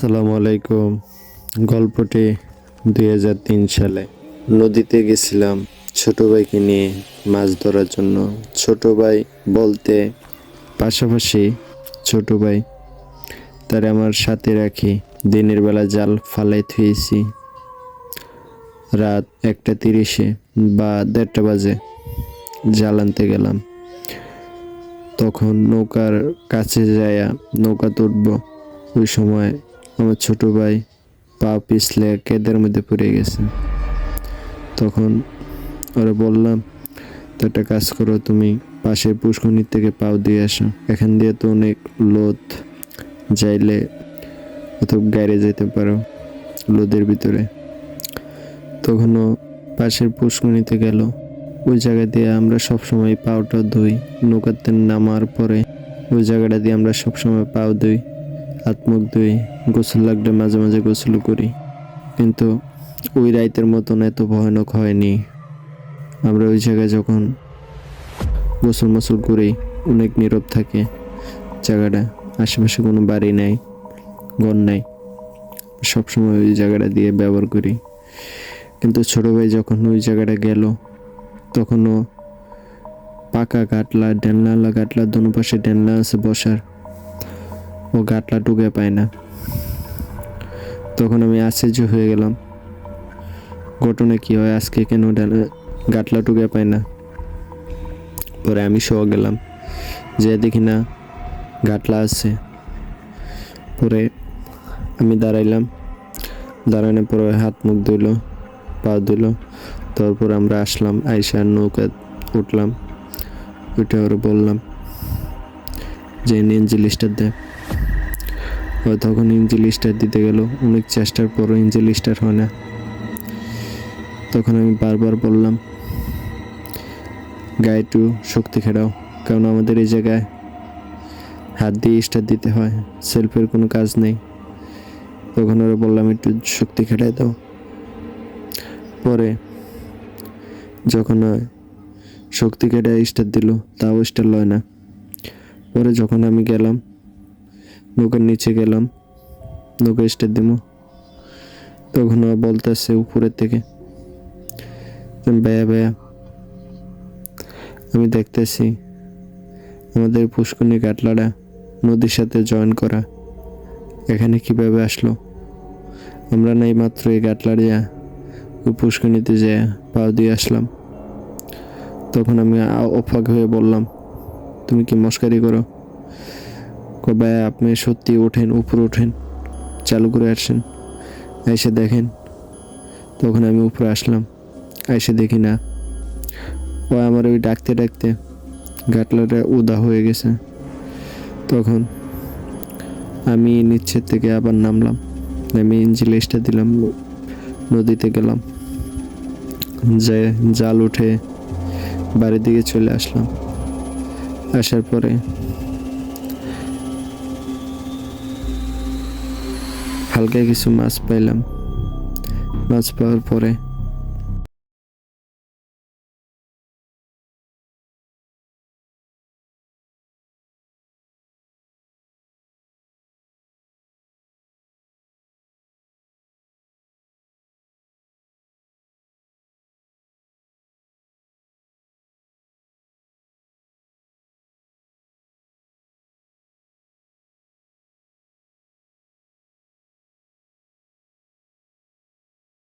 আসসালামু আলাইকুম। গল্পটি 2003 সালে নদীতে গেছিলাম ছোট ভাইকে নিয়ে মাছ ধরার জন্য। ছোট ভাই বলতে পাশাপাশি ছোট ভাই, তার আমার সাথে রাখি। দিনের বেলা জাল ফালাই থুয়েছি। রাত 1:30 বা 1:30 বাজে জাল আনতে গেলাম। তখন নৌকার কাছে যায়া নৌকা তুলবো, ওই সময় আমার ছোট ভাই পা পিছলে কেদের মধ্যে পড়ে গেছে। তখন ওরা বললাম, তো একটা কাজ করো, তুমি পাশের পুষ্করণী থেকে পাও দিয়ে আসো, এখান দিয়ে তো অনেক লোদ, যাইলে অথবা গাড়ি যেতে পারো লোদের ভিতরে। তখনও পাশের পুষ্করণীতে গেল। ওই জায়গা দিয়ে আমরা সবসময় পাওটা ধুই। নৌকাতে নামার পরে ওই জায়গাটা দিয়ে আমরা সবসময় পাও ধুই, হাত মুখ ধুই, গোসল লাগলে মাঝে মাঝে গোসল করি। কিন্তু ওই রাইতের মতন এত ভয়ানক হয়নি। আমরা ওই জায়গায় যখন গোসল মোসল করি, অনেক নীরব থাকে জায়গাটা, আশেপাশে কোনো বাড়ি নাই, ঘর নাই, সবসময় ওই জায়গাটা দিয়ে ব্যবহার করি। কিন্তু ছোট ভাই যখন ওই জায়গাটা গেল, তখনও পাকা গাটলা, ডেনলা গাটলা, দোনো পাশে ডেনলা আছে বসার, ও গাটলা টুকে পায় না। তখন আমি আশ্চর্য হয়ে গেলাম, ঘটনা কি হয়, আজকে কেন গাটলা টুকে পায় না। পরে আমি সহ গেলাম, যে দেখি না গাটলা আছে। পরে আমি দাঁড়াইলাম, দাঁড়ানোর পরে হাত মুখ ধুইল, পা ধুইল। তারপর আমরা আসলাম, আইসা নৌকা উঠলাম। ওইটা ওরা বললাম যে ইঞ্জিন স্টার দেয়। তখন ইঞ্জিন স্টার দিতে গেল, অনেক চেষ্টার পরও ইঞ্জিন স্টার হয় না। তখন আমি বারবার বললাম, গায়ে একটু শক্তি খেটাও, কারণ আমাদের এই জায়গায় হাত দিয়ে স্টার দিতে হয়, সেলফের কোনো কাজ নেই। তখন ওরা বললাম একটু শক্তি খেটাই দাও। পরে যখন শক্তি খেটায় স্টার দিল, তাও স্টার লয় না। পরে যখন আমি গেলাম, নৌকার নিচে গেলাম, নৌকা স্টার দিব, তখন ও বলতেছে উপরের থেকে, ভাইয়া ভাইয়া, আমি দেখতেছি আমাদের পুষ্করণী গাটলাটা নদীর সাথে জয়েন করা, এখানে কিভাবে আসলো? আমরা নাই মাত্র এই গাটলাড়িয়া ওই পুষ্করণীতে যে পাও দিয়ে আসলাম। তখন আমি অবাক হয়ে বললাম, তুমি কি মস্কারি করো? ভাইয়া আপনি সত্যি ওঠেন, উপরে ওঠেন, চালু করে আসেন, এসে দেখেন। তখন আমি উপরে আসলাম, এসে দেখি না, ও আমার ওই ডাকতে ডাকতে গাটলাটা উদা হয়ে গেছে। তখন আমি নিচের থেকে আবার নামলাম, আমি ইঞ্জিন স্টার দিলাম, নদীতে গেলাম, যে জাল উঠে বাড়ির দিকে চলে আসলাম। আসার পরে হালকা কিছু মাছ পাইলাম। মাছ পাওয়ার পরে